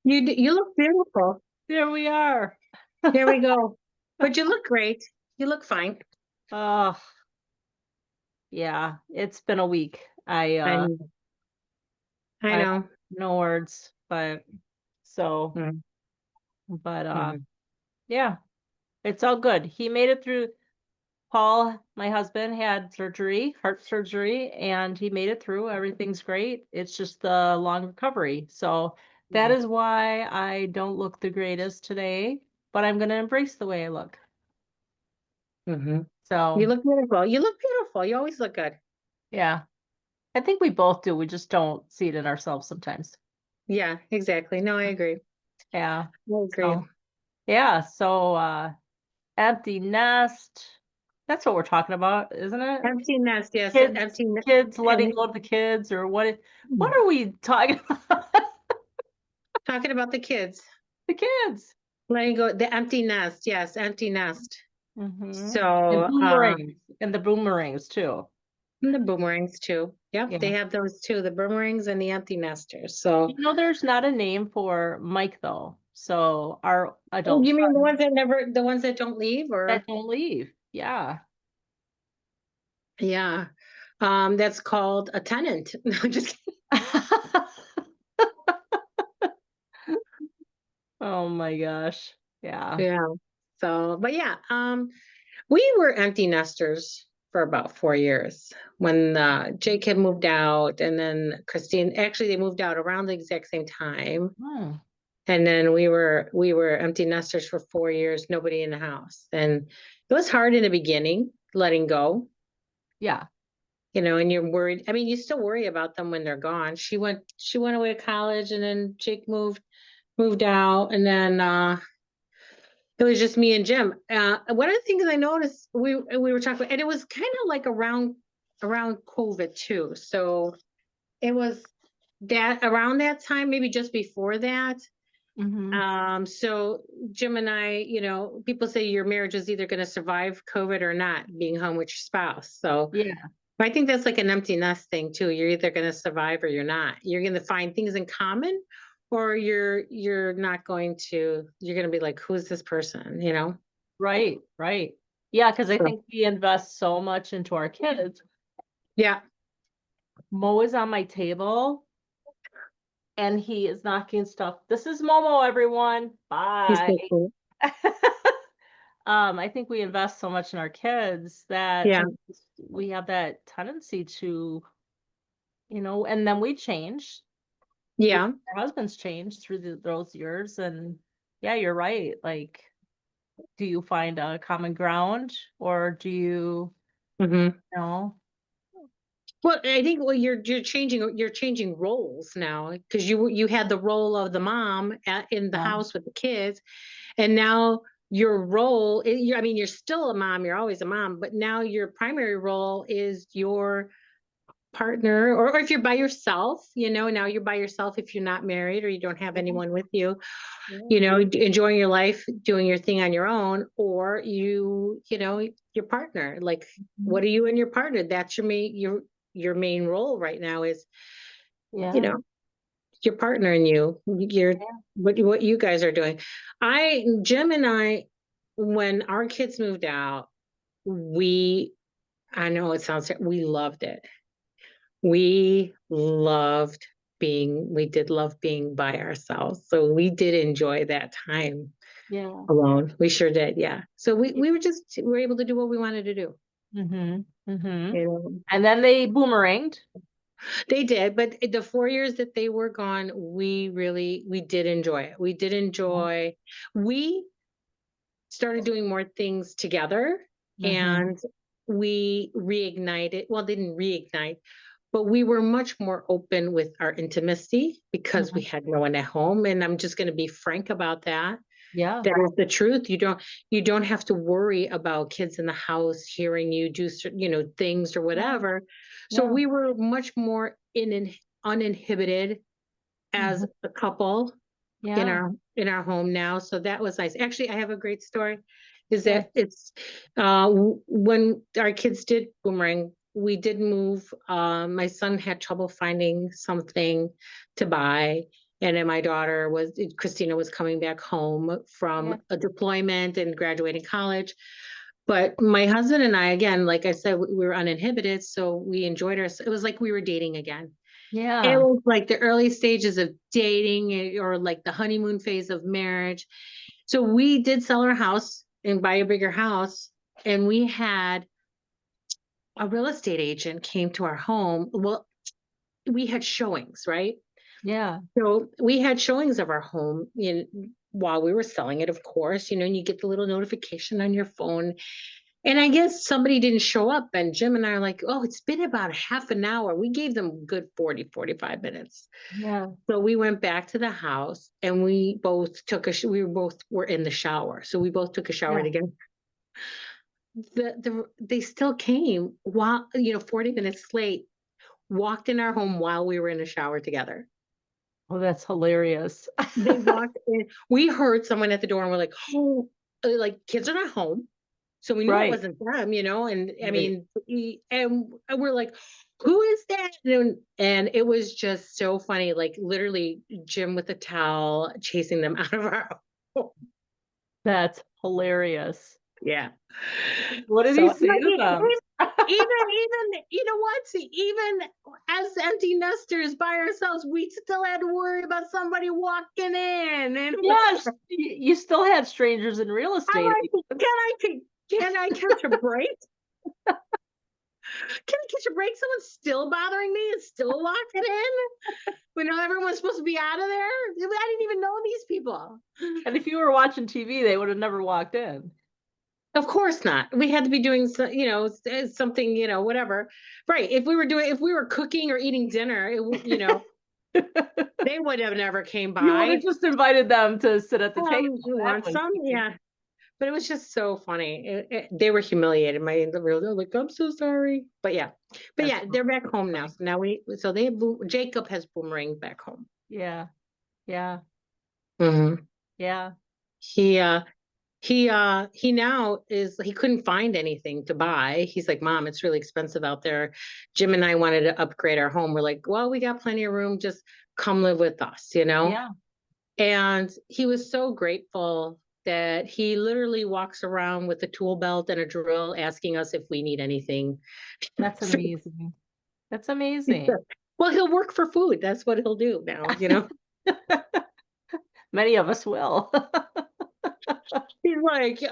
You look beautiful. There we are. There we go. But you look great. You look fine. Oh, yeah, it's been a week. I know. I I have know. no words, but so, Mm, but mhm. yeah, it's all good. He made it through. Paul, my husband, had surgery, heart surgery, and he made it through. Everything's great. It's just the long recovery. So that is why I don't look the greatest today, but I'm going to embrace the way I look. Mhm. You So, look beautiful. You look beautiful. You always look good. yeah, I think we both do. We just don't see it in ourselves sometimes. Yeah, exactly. No, I agree. Yeah. I agree. So, yeah. So, empty nest. That's what we're talking about, isn't it? Empty nest, yes. Kids, Empty nest. kids letting And go of the kids, or what are we talking about? talking about the kids. The kids. Letting go the empty nest. Yes, empty nest. Mhm. And So, the boomerangs too. and the boomerangs too. Yep, they Yeah. have those too, the boomerangs and the empty nesters. So, There's not a name for Mike though. So our oh, adult you mean son the ones that don't leave, that or don't leave. Yeah. yeah. That's called a tenant. No, I'm just kidding. Oh my gosh. Yeah. Yeah. So, but yeah, we were empty nesters for about 4 years when Jake had moved out, and then Christine. Actually, they moved out around the exact same time, Hmm. and then we were empty nesters for 4 years. Nobody in the house, and it was hard in the beginning letting go. Yeah. And you're worried. I mean, you still worry about them when they're gone. She went away to college, and then Jake moved out, and then it was just me and Jim. One of the things I noticed, we were talking about, and it was kind of like around COVID too. So it was that around that time, maybe just before that. Hmm. So Jim and I, people say your marriage is either going to survive COVID or not, being home with your spouse. So Yeah. I think that's like an empty nest thing too. You're either going to survive or you're not. You're going to find things in common, or you're not going to. You're going to be like, who's this person? Right. Right. Yeah, because I So think we invest so much into our kids. yeah, Mo is on my table and he is knocking stuff. This is Momo, everyone. he's Bye. so cool. I think we invest so much in our kids that Yeah, sometimes we have that tendency to, and then we change. yeah, Our husbands change through those years. And yeah, you're right. Like, do you find a common ground or do you, hmm. know? Well, I think you're changing roles now, because you had the role of the mom in the Yeah. house with the kids, and now your role. I mean, you're still a mom. You're always a mom, but now your primary role is your partner, or if you're by yourself. Now you're by yourself if you're not married or you don't have Yeah. anyone with you. Yeah. Enjoying your life, doing your thing on your own, or your partner. Like, Mhm. what are you and your partner? That's your main role right now is, you Yeah. know, your partner and what you guys are doing. Jim and I, when our kids moved out, we, I know it sounds, we loved it. We did love being by ourselves. So we did enjoy that time Yeah. alone. We sure did. Yeah. So we were able to do what we wanted to do. Mm-hmm. Mm-hmm. You know, And then they boomeranged. they did, but the 4 years that they were gone, we did enjoy it. We started doing more things together, Mm-hmm. and we reignited, well, didn't reignite, but we were much more open with our intimacy because we Hmm. had no one at home. And I'm just going to be frank about that. Yeah. That is the truth. You don't have to worry about kids in the house hearing you do things or Yeah. whatever. So Yeah. we were much more uninhibited as Hmm. a couple in Yeah. our home now. So that was nice. Actually, I have a great story. Is Yeah. that it's when our kids did boomerang, we did move. My son had trouble finding something to buy, And then my daughter Christina was coming back home Yeah. from a deployment and graduating college. But my husband and I, again, like I said, we were uninhibited, so we enjoyed our. It was like we were dating again. It Yeah. was like the early stages of dating, or like the honeymoon phase of marriage. So we did sell our house and buy a bigger house, and we had a real estate agent came to our home. Well, we had showings, right? Yeah. So we had showings of our home while we were selling it, of course, and you get the little notification on your phone. And I guess somebody didn't show up, and Jim and I are like, oh, it's been about half an hour. We gave them a good 40, 45 minutes. Yeah. So we went back to the house, and we both we were in the shower. So we both took a shower Yeah. together. They still came while, 40 minutes late, walked in our home while we were in the shower together. Oh, that's hilarious. They walked in. We heard someone at the door, and we're like, oh, like kids are not home. So we knew it Right. wasn't them. And I Right. mean, and we're like, who is that? And it was just so funny, like literally Jim with a towel chasing them out of our home. That's hilarious. Yeah. What did So he say like, to them? even you know what? See, even as empty nesters by ourselves, we still had to worry about somebody walking in. And it was Yes, you still had strangers in real I'm estate like, agents. can I catch a break? Can I catch a break? Someone's still bothering me and still locking in when everyone's supposed to be out of there. I didn't even know these people. And if you were watching TV, they would have never walked in. Of course not. We had to be doing something, whatever. Right. If we were cooking or eating dinner, they would have never came You would by. have just invited them to sit at the table. You That want was some? easy. Yeah. But it was just so funny. They were humiliated. They're like, I'm so sorry. But That's yeah, they're back home now. funny. So now Jacob has Boomerang back home. Yeah. Yeah. Hmm. Yeah. He he now he couldn't find anything to buy. He's like, Mom, it's really expensive out there. Jim and I wanted to upgrade our home. We're like, well, we got plenty of room. Just come live with us. Yeah. And he was so grateful that he literally walks around with a tool belt and a drill asking us if we need anything. That's amazing. That's amazing. Well, he'll work for food. That's what he'll do now. Many of us will. He's like, he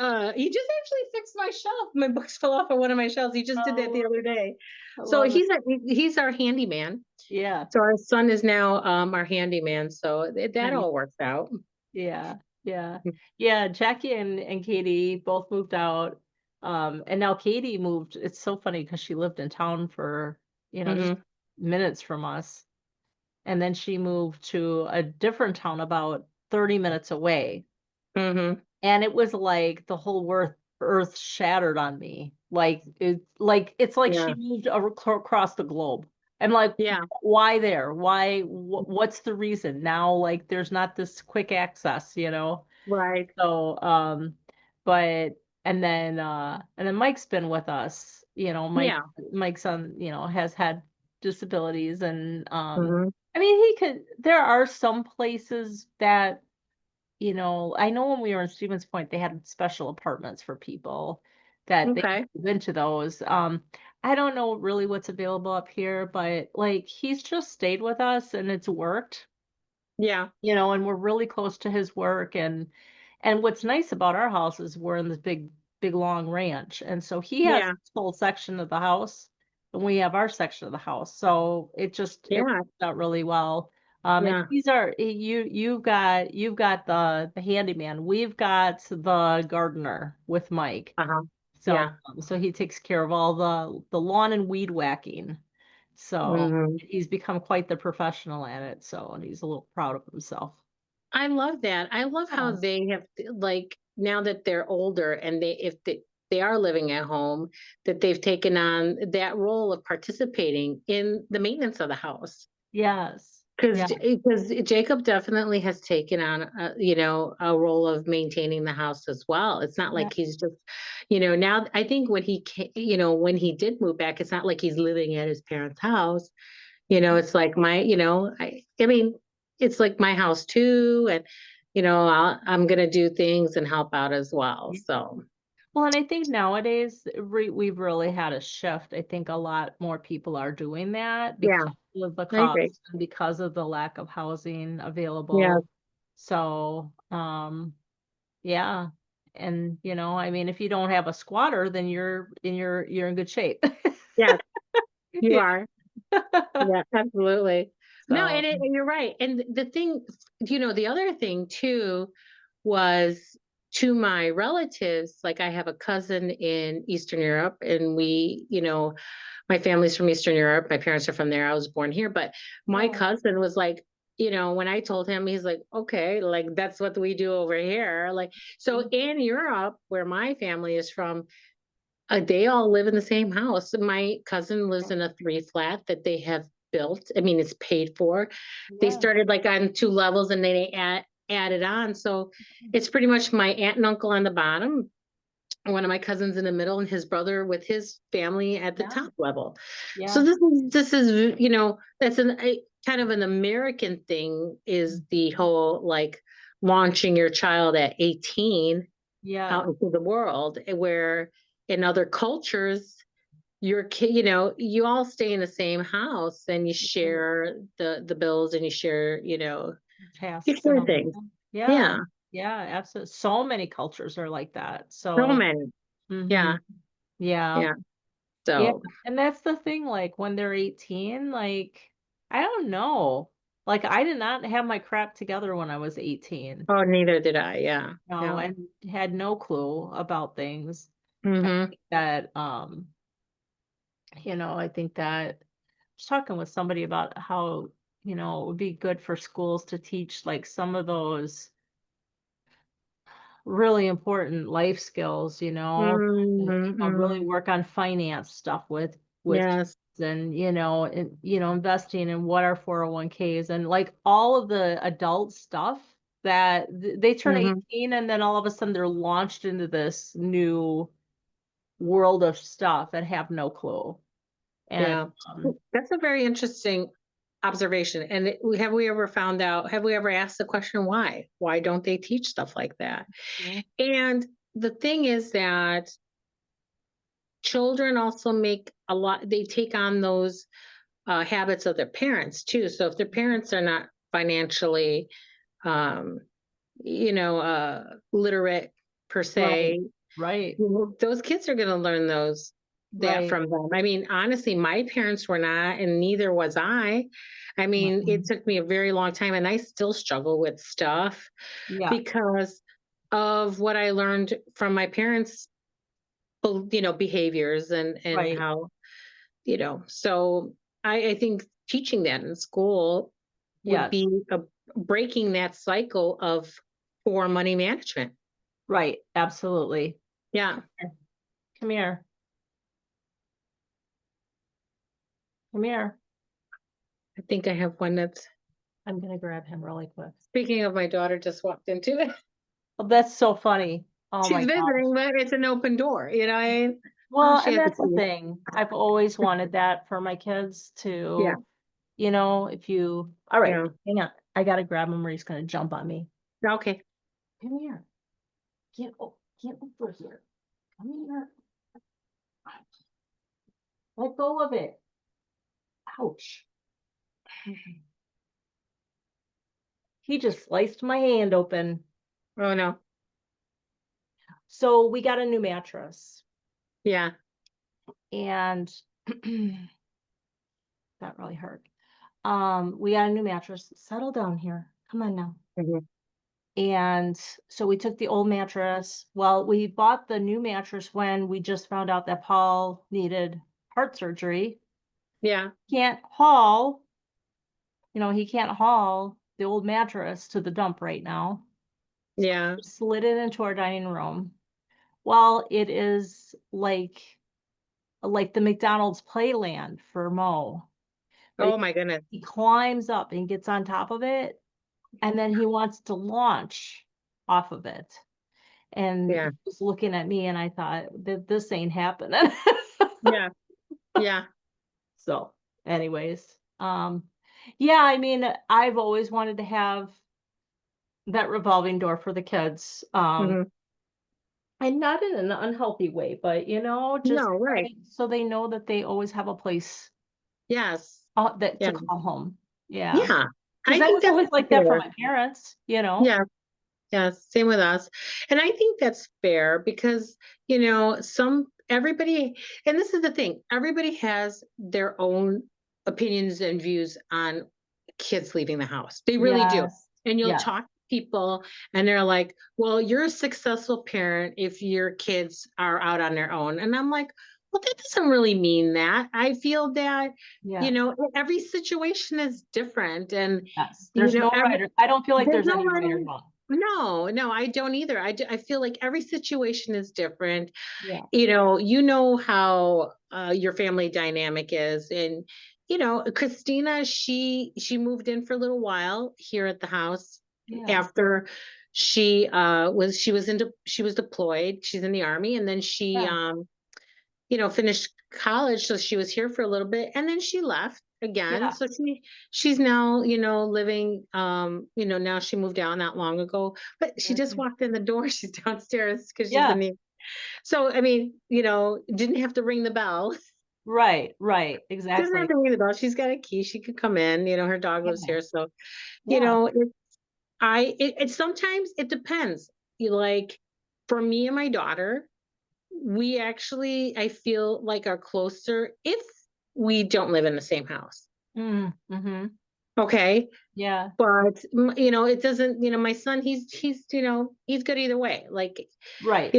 just actually fixed my shelf. My books fell off of one of my shelves. He just did that Oh, the other day. I So love it. he's our handyman. Yeah. So our son is now our handyman. So that Nice. all works out. Yeah. Yeah. Yeah. Jackie and Katie both moved out. And now Katie moved. It's so funny because she lived in town for, just Hmm. minutes from us. And then she moved to a different town about 30 minutes away. Hmm. And it was like the whole earth shattered on me. It's like she Yeah. moved across the globe. I'm like, Yeah. why there? Why? What's the reason now? Like, there's not this quick access. Right. So, but and then Mike's been with us. Yeah. Mike's son, has had disabilities, and Hmm. I mean, he could. There are some places that I know when we were in Stevens Point, they had special apartments for people that they could Okay. move into those. I don't know really what's available up here, but like he's just stayed with us and it's worked, Yeah. and we're really close to his work. And what's nice about our house is we're in this big long ranch. And so he has Yeah. this whole section of the house and we have our section of the house. So it Yeah. works out really well. And Yeah. you've got the handyman. We've got the gardener with Mike. Uh-huh. So Yeah. so he takes care of all the lawn and weed whacking. So Hmm. he's become quite the professional at it. So and he's a little proud of himself. I love that. I love how Yeah. they have, like, now that they're older, and if they are living at home, that they've taken on that role of participating in the maintenance of the house. Yes. Yeah. Because Jacob definitely has taken on a role of maintaining the house as well. It's not Yeah. like he's just, now I think when he did move back, it's not like he's living at his parents' house. It's like I mean, it's like my house too, and, I'm gonna do things and help out as well, so, Well, and I think nowadays we've really had a shift. I think a lot more people are doing that yeah, because of the I agree. cost and because of the lack of housing Yeah, available. So, yeah. And, I mean, if you don't have a squatter, then you're in good shape. yeah, you Yeah. are. Yeah, absolutely. No, So, and you're right, and the thing, the other thing too was to my relatives, like, I have a cousin in Eastern Europe, and my family's from Eastern Europe, my parents are from there, I was born here, but my yeah. cousin was like, when I told him, he's like, "Okay, like, that's what we do over here," like, so in Europe, where my family is from, they all live in the same house. My cousin lives in a 3 flat that they have built. I mean, it's paid for. They Yeah. started, like, on 2 levels, and then they added on, so it's pretty much my aunt and uncle on the bottom, one of my cousins in the middle, and his brother with his family at the Yeah. top level. So Yeah. this is, that's kind of an American thing, is the whole, like, launching your child at 18 out Yeah. into the world, where in other cultures, your kid, you all stay in the same house, and you Mhm. share the bills, and you Tasks and share all things. that. Yeah. Yeah, Yeah, absolutely. So many cultures are like that. so So, many. Yeah, mhm. Yeah. yeah. Yeah, So, and that's the thing, like, when they're 18, like, I don't know. Like, I did not have my crap together when I was 18, oh, neither did I. Yeah, yeah. and had no clue about things. I Mm-hmm. think that, I think that I was talking with somebody about how, it would be good for schools to teach, like, some of those really important life skills, and, really Mm-hmm. work on finance stuff with kids, Yes. and, investing in what are 401(k)s and, like, all of the adult stuff that they turn Mm-hmm. 18 and then all of a sudden they're launched into this new world of stuff and have no clue. And, Yeah. um, That's a very interesting observation. And have we ever asked the question why? Why don't they teach stuff like that? yeah, And the thing is that children also they take on those habits of their parents too. So if their parents are not financially, um, literate per right, se, right, those kids are going to learn that right. from them. I mean, honestly, my parents were not, and neither was I. I mean, it Mhm. took me a very long time, and I still struggle with stuff Yeah, because of what I learned from my parents, behaviors, and right. how, so I think teaching that in school would Yes, be breaking that cycle of poor money management. right, absolutely. Yeah, Come here. Come here. I think I have one that's, I'm gonna grab him really quick. speaking of, my daughter just walked into it. Oh, that's so funny. Oh She's my gosh. visiting, but it's an open door, I mean? Oh, Well, she and has a that's the key. thing. I've always wanted that for my kids Yeah, to, if you, all right, yeah. hang on. I gotta grab him or he's gonna jump on me. Okay. Come here. Get over here. Come here. Let go of it. Ouch. He just sliced my hand open. Oh, no. So we got a new mattress Yeah. and that really hurt. We got a new mattress. Settle down here. Come on now. Mhm. And so we took the old mattress. Well, we bought the new mattress when we just found out that Paul needed heart surgery. Yeah, Can't haul, he can't haul the old mattress to the dump right now. So yeah. we slid it into our dining room. Well, it is like the McDonald's playland for Mo. But Oh, my goodness. he climbs up and gets on top of it, and then he wants to launch off of it. And Yeah, he was looking at me, and I thought that this ain't happening. yeah, yeah. So, anyways, Yeah, I mean, I've always wanted to have that revolving door for the kids. Mhm. And not in an unhealthy way, but, just No, right. so they know that they always have a place, Yes. that Yeah. to call home. Yeah, Yeah. because I I think was that's always like that for fair. my parents. Yeah. Yeah, same with us. And I think that's fair because, everybody, and this is the thing, everybody has their own opinions and views on kids leaving the house. They really do. Yes. And you'll Yes. talk to people and they're like, well, you're a successful parent if your kids are out on their own. And I'm like, well, that doesn't really mean that. I feel that, Yes. every situation is different. And, Yes. There's no every right or I don't feel like there's there's no any right right or or wrong. no, no, I don't either. I feel like every situation is different. Yeah. You know how your family dynamic is, and Christina, she moved in for a little while here at the house Yeah. after she was deployed. She's in the army, and then she Yeah. finished college, so she was here for a little bit, and then she left again. Yeah. So she's now, living, now she moved down not long ago, but she just Mhm. walked in the door. She's downstairs because she's in Yeah. the so I mean, didn't have to ring the bell. Right. Right. Doesn't have Exactly. to ring the bell. She's got a key. She could come in. Her dog lives Yeah. here. So, Yeah. it sometimes it depends. You like for me and my daughter, we actually, I feel like are closer if we don't live in the same house. Mhm. Okay. Yeah. But, it doesn't, my son, he's good either way. Like, Right.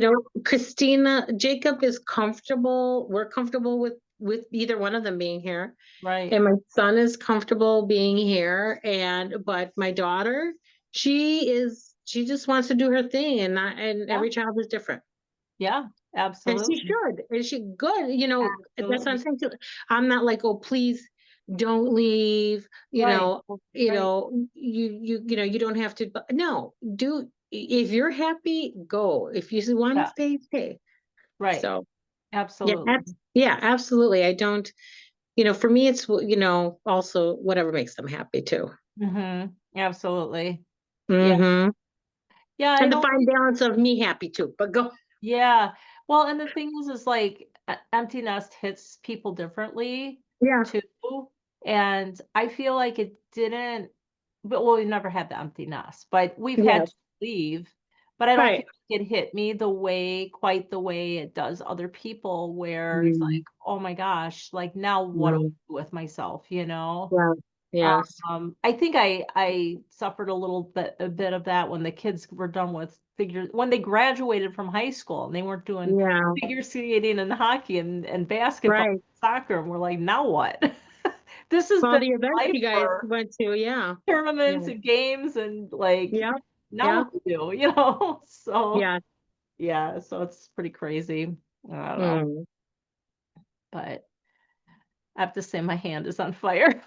Christina, Jacob is comfortable. We're comfortable with either one of them being here. Right. And my son is comfortable being here. But my daughter, she just wants to do her thing and Yeah. every child is different. Yeah. And she Absolutely. should. And she good, that's what I'm Absolutely. saying too. I'm not like, "Oh, please don't leave," Right. Right. you don't have to, but no, if you're happy, go. If you wanna Yeah. stay, stay. Right. So, yeah, Absolutely. yeah, absolutely. I don't for me, it's, also whatever makes them happy too. Absolutely. Yeah. Mhm. Yeah, I And the don't fine think balance of me happy too, but go. yeah. Well, and the thing is like empty nest hits people differently Yeah, too. And I feel like it didn't, but well, we never had the empty nest, but we've had yes, to leave. But I don't feel right. like it hit me quite the way it does other people, where it's like, Mhm, oh my gosh, like now what do I mhm. do with myself? Yeah, yes. I think I suffered a bit of that when the kids were done with when they graduated from high school and they weren't doing Yeah, figure skating and hockey and basketball, right. soccer, and we're like, now what? This has All been the events life you guys for went to, yeah. Yeah. tournaments and games and like Yep, now yep, what to do? So yeah. yeah, so it's pretty crazy. I don't know, Mm. but I have to say my hand is on fire.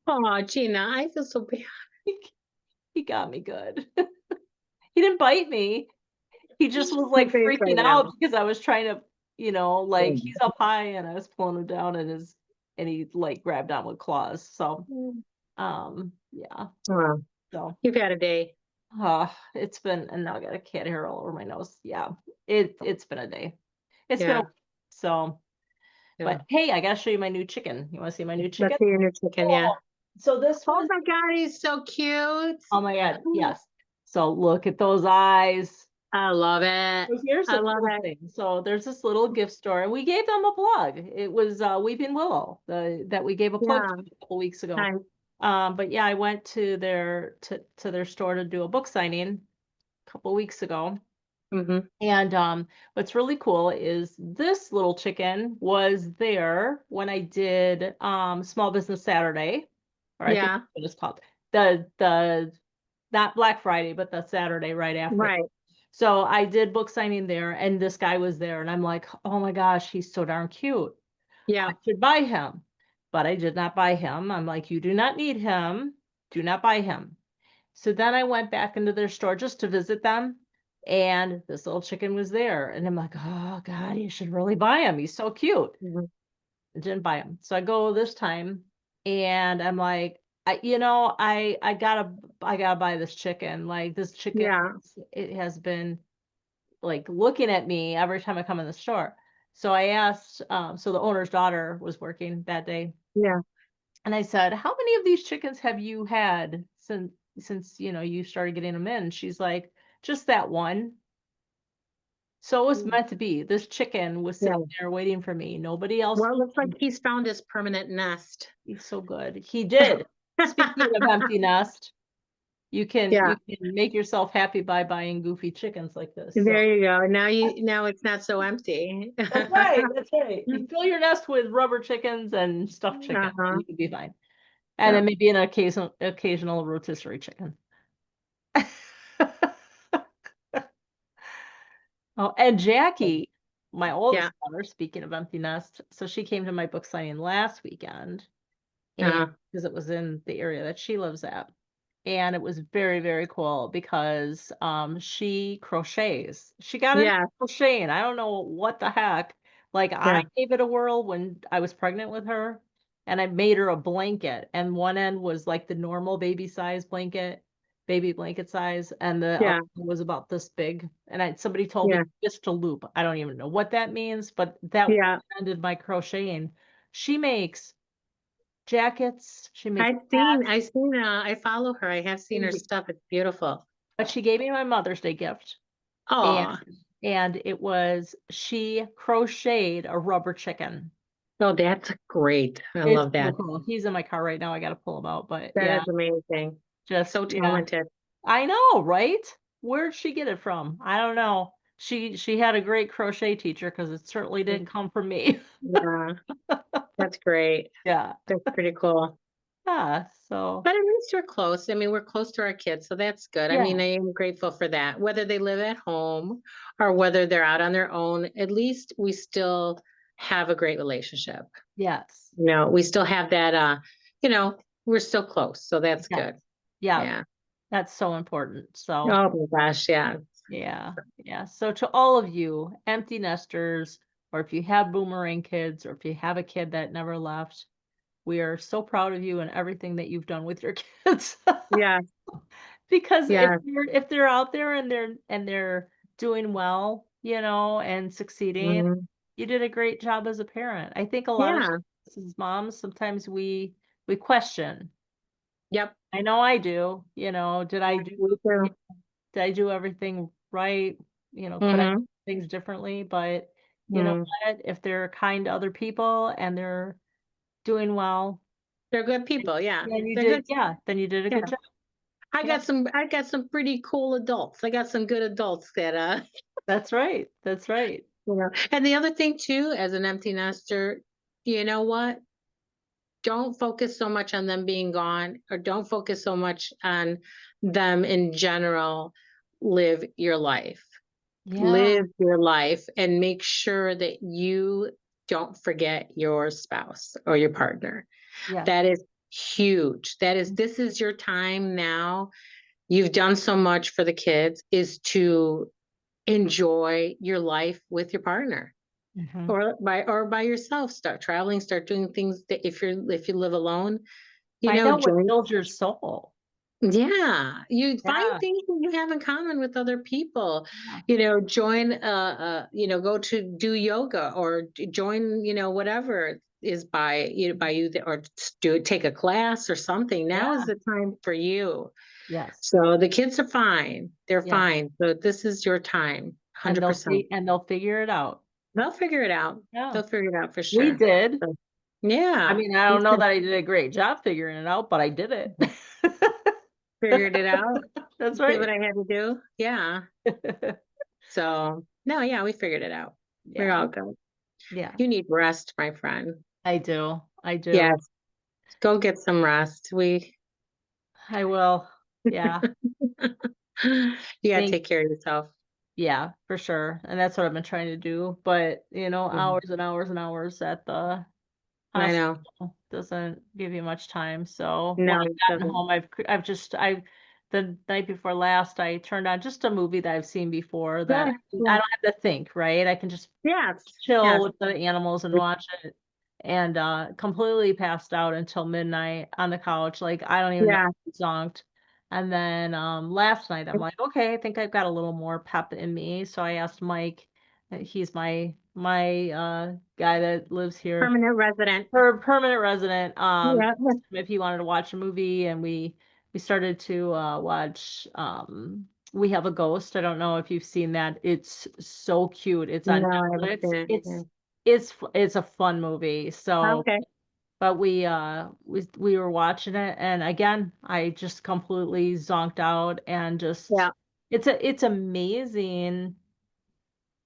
Aw, Gina, I feel so bad. He got me good. He didn't bite me. He just was, Your like, face right freaking out now. because I was trying to, like, Mm. he's up high and I was pulling him down and he, like, grabbed on with claws. So, Mm. yeah. Well, So, you've had a day. it's been and now I got a cat hair all over my nose. Yeah. It's been a day. It's been a Yeah, so, yeah. but hey, I gotta show you my new chicken. You wanna see my new Let's chicken? see your new chicken, yeah. Oh, so this Oh was my God, he's so cute. oh my god, Mm. yes. So look at those eyes. I love it. So here's I the love cool it. thing. So there's this little gift store, and we gave them a plug. It was Weeping Willow, that we gave a plug Yeah, to a couple weeks ago. nice. But yeah, I went to their store to do a book signing a couple weeks ago. Mhm. And what's really cool is this little chicken was there when I did Small Business Saturday, or I think Yeah, that's what it's called. The not Black Friday, but the Saturday right after. right. So I did book signing there, and this guy was there, and I'm like, oh my gosh, he's so darn cute. I Yeah. should buy him. But I did not buy him. I'm like, you do not need him. Do not buy him. So then I went back into their store just to visit them, and this little chicken was there. And I'm like, oh God, you should really buy him. He's so cute. Mhm. I didn't buy him. So I go this time and I'm like, I gotta buy this chicken. Like this chicken, Yeah, it has been like looking at me every time I come in the store. So I asked, so the owner's daughter was working that day, yeah, and I said, "How many of these chickens have you had since you started getting them in?" She's like, "Just that one." So it was mm, meant to be. This chicken was yeah. sitting there waiting for me. Nobody else. Well, it looks like he's found his permanent nest. He's so good. He did. Speaking of empty nest, you can Yeah, you can make yourself happy by buying goofy chickens like this. So there you go. Now it's not so empty. that's right. That's right. You fill your nest with rubber chickens and stuffed chickens, and Uh-huh. you can be fine. And Yeah, then maybe an occasional rotisserie chicken. Oh, and Jackie, my yeah, oldest daughter, speaking of empty nest, so she came to my book signing last weekend, and uh-huh. because it was in the area that she lives at. And it was very, very cool because she crochets. She got into Yeah, crocheting. I don't know what the heck. Like I yeah, gave it a whirl when I was pregnant with her, and I made her a blanket. And one end was like the normal baby size blanket, baby blanket size, and the other yeah, one was about this big. And somebody told me yeah, just a loop. I don't even know what that means, but that yeah. ended my crocheting. She makes jackets. She makes hats. I follow her. I have seen her Crazy. stuff. It's beautiful. But she gave me my Mother's Day gift, and Oh, it was she crocheted a rubber chicken. oh, that's great. I It's love so that. cool. He's in my car right now. I gotta pull him out, but That yeah, is amazing. just So yeah. talented. I know, right? Where'd she get it from? I don't know. She had a great crochet teacher because it certainly didn't come from me. Yeah, that's great. Yeah. That's pretty cool. Yeah. So But at least we're close. I mean, we're close to our kids, so that's good. I yeah. mean, I am grateful for that. Whether they live at home or whether they're out on their own, at least we still have a great relationship. Yes. We still have that you know, we're still close, so that's Yeah. good. Yeah. Yeah. That's so important. So Oh my gosh, yeah. yeah, yeah. So to all of you empty nesters, or if you have boomerang kids, or if you have a kid that never left, we are so proud of you and everything that you've done with your kids. Yeah, Because yeah. if they're out there and they're doing well, and succeeding, Mhm. you did a great job as a parent. I think a lot of Yeah. times as moms, sometimes we question. Yep. I know I do, did I Yeah, do me too. did I do everything right? Could I do Mhm. things differently? But you know Mm. what? If they're kind to other people and they're doing well, They're good people, yeah. then you They're did, good. yeah, then you did a Yeah. good job. I Yeah, got some pretty cool adults. I got some good adults that that's right. That's right. And the other thing too, as an empty nester, you know what? Don't focus so much on them being gone, or don't focus so much on them in general. Live your life. Yeah. Live your life and make sure that you don't forget your spouse or your partner. Yes. That is huge. This is your time now. You've done so much for the kids, is to enjoy your life with your partner Mhm. or by yourself. Start traveling, start doing things that if you live alone, Find out what join. fills your soul. Yeah, you find Yeah. things that you have in common with other people. Yeah. Join go to do yoga or join, whatever is by you or take a class or something. Now is Yeah. the time for you. Yes. So the kids are fine. They're Yeah. fine. So this is your time. And they'll 100%. see and they'll figure it out. They'll figure it out. Yeah. They'll figure it out for We sure. did. So, I yeah, mean, I we don't know that I did a great job figuring it out, but I did it. figured it out. That's Did what right. I had to do. Yeah. So, no, yeah, we figured it out. We're Yeah. all good. Yeah. You need rest, my friend. I do. I do. Yes, go get some rest. I will. Yeah. You gotta Thank take care of yourself. Yeah, for sure. And that's what I've been trying to do. But, Mhm. hours and hours and hours at the I know. hospital doesn't give you much time. So when No, it I've gotten doesn't. home, I've the night before last, I turned on just a movie that I've seen before that Yeah, I yeah. don't have to think, right? I can just Yes, chill yes. with the animals and watch it. and completely passed out until midnight on the couch. Like, I don't even know, Yeah. zonked. And then last night I'm like, okay, I think I've got a little more pep in me. So I asked Mike, he's my guy that lives here, Permanent resident. her permanent resident, Yeah. if he wanted to watch a movie, and we started to watch We Have a Ghost. I don't know if you've seen that. It's so cute. It's on No, I haven't Netflix. seen it. Yeah. It's a fun movie. So, Okay. but we were watching it, and again, I just completely zonked out, and just Yeah. it's amazing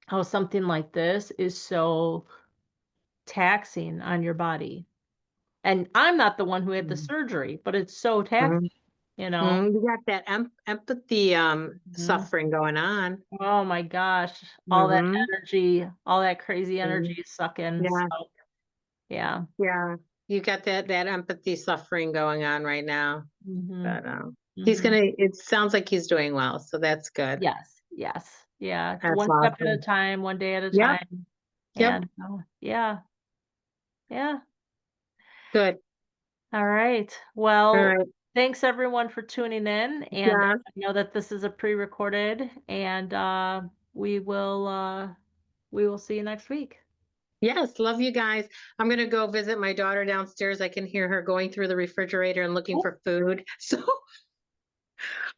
how something like this is so taxing on your body. And I'm not the one who had the Mm. surgery, but it's so Mhm. taxing, you know? You got that empathy Mhm. suffering going on. Oh my gosh, all that Hmm. energy, all that crazy energy is sucking. Yeah. So, yeah. Yeah. You got that empathy suffering going on right now. Mhm. But Mhm. it sounds like he's doing well, so that's good. Yes, yes, yeah. That's One step at a awesome. time, one day at a Yep. time. Yep. And yeah, yeah. Good. All right. All Well, right. thanks everyone for tuning in. And Yeah. I know that this is a pre-recorded, and we will uh we will see you next week. Yes. Love you guys. I'm gonna go visit my daughter downstairs. I can hear her going through the refrigerator and looking Oh, for food. So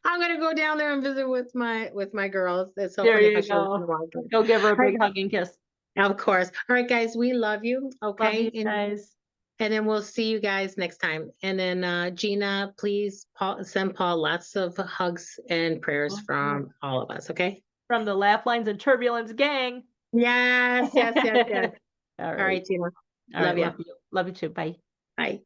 I'm gonna go down there and visit with my girls. It's so there funny how you she lives in go. Washington. Go give her a All right. big hug and kiss. Of course. All right, guys. We love you. Love you Okay. guys. And then we'll see you guys next time. And then Gina, please send Paul lots of hugs and prayers Mhm. from all of us. Okay. From the Laugh Lines and Turbulence gang. Yes. Yes. Yes. Yes. All All right. right, Gina. All Love right. you. Love you. Love you too. Bye. Bye.